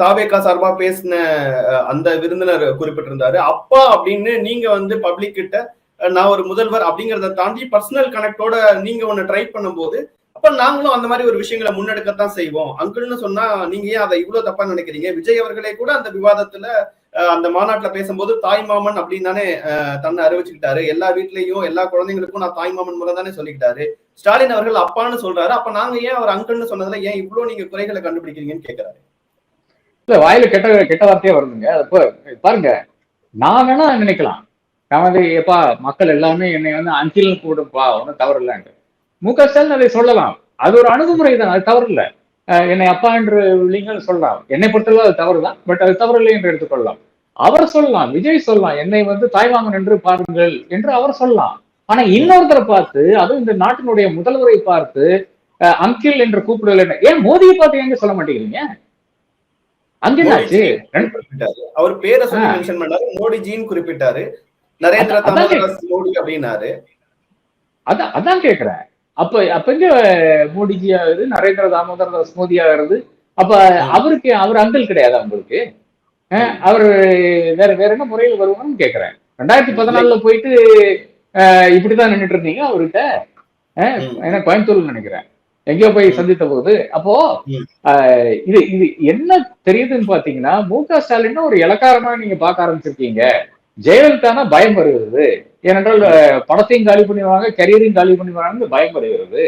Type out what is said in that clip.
தாவேகா சார்பா பேசின அந்த விருந்தினர் குறிப்பிட்டிருந்தாரு. அப்பா அப்படின்னு நீங்க வந்து பப்ளிக் கிட்ட நான் ஒரு முதல்வர் அப்படிங்கறத தாண்டி பர்சனல் கனெக்டோட நீங்க ஒன்னு ட்ரை பண்ணும்போது அப்ப நாங்களும் அந்த மாதிரி ஒரு விஷயங்களை முன்னெடுக்கத்தான் செய்வோம். அங்கிள்னு சொன்னா நீங்க ஏன் அதை இவ்வளவு தப்பா நினைக்கிறீங்க? விஜய் அவர்களே கூட அந்த விவாதத்துல அந்த மாநாட்டுல பேசும்போது தாய்மாமன் அப்படின்னு தானே தன்னை அறிவிச்சுக்கிட்டாரு. எல்லா வீட்லயும் எல்லா குழந்தைங்களுக்கும் நான் தாய்மாமன் முறை தானே சொல்லிக்கிட்டாரு. ஸ்டாலின் அவர்கள் அப்பான்னு சொல்றாரு. அப்ப நாங்க ஏன் அவர் அங்கிள்னு சொன்னதுல ஏன் இவ்வளவு நீங்க குறைகளை கண்டுபிடிக்கிறீங்கன்னு கேட்கிறாரு. இல்ல, வாயில கெட்ட கெட்ட வார்த்தையே வருதுங்க. பாருங்க, நான் வேணா நினைக்கலாம், நான் வந்து எப்பா மக்கள் எல்லாமே என்னை வந்து அங்கில் கூடுப்பா, ஒன்றும் தவறு இல்லைன்ட்டு. முக ஸ்டாலின் அதை சொல்லலாம், அது ஒரு அணுகுமுறை தான், அது தவறு இல்லை. என்னை அப்பா என்று நீங்கள் சொல்லலாம், என்னை பொறுத்தளவு அது தவறு தான், பட் அது தவறு இல்லை என்று எடுத்துக்கொள்ளலாம். அவர் சொல்லலாம், விஜய் சொல்லலாம், என்னை வந்து தாய்மாமன் என்று பாருங்கள் என்று அவர் சொல்லலாம். ஆனா இன்னொருத்தரை பார்த்து, அதுவும் இந்த நாட்டினுடைய முதல்வரை பார்த்து அங்கிள் என்று கூப்பிடுதல், ஏன் மோடியை பார்த்து எங்க சொல்ல மாட்டேங்கிறீங்க? அவர் பேரை சொல்லி மென்ஷன் பண்ணாரு, மோடிஜின்னு குறிப்பிட்டாரு, நரேந்திர தாமோதரதாஸ் மோடி அப்படின்னாரு. அதான் கேக்குறேன். அப்ப எங்க மோடிஜி ஆகுது, நரேந்திர தாமோதரதாஸ் மோடி ஆகுறது? அப்ப அவருக்கு அவர் அங்கிள் கிடையாது உங்களுக்கு? அவர் வேற என்ன முறையில் வருவான்னு கேக்குறேன். 2014 போயிட்டு இப்படிதான் நின்றுட்டு இருந்தீங்க அவர்கிட்ட. ஏன்னா கோயம்புத்தூர்ல நினைக்கிறேன் எங்கேயோ போய் சந்தித்த போது. அப்போ இது என்ன தெரியுதுன்னு பாத்தீங்கன்னா, மு.க. ஸ்டாலின் ஒரு இலக்காரமா நீங்க பார்க்க ஆரம்பிச்சிருக்கீங்க. ஜெயலலிதானா பயம் வருகிறது, ஏனென்றால் படத்தையும் காலி பண்ணுவாங்க, கரியரையும் காலி பண்ணுவாங்க, பயம் வருகிறது.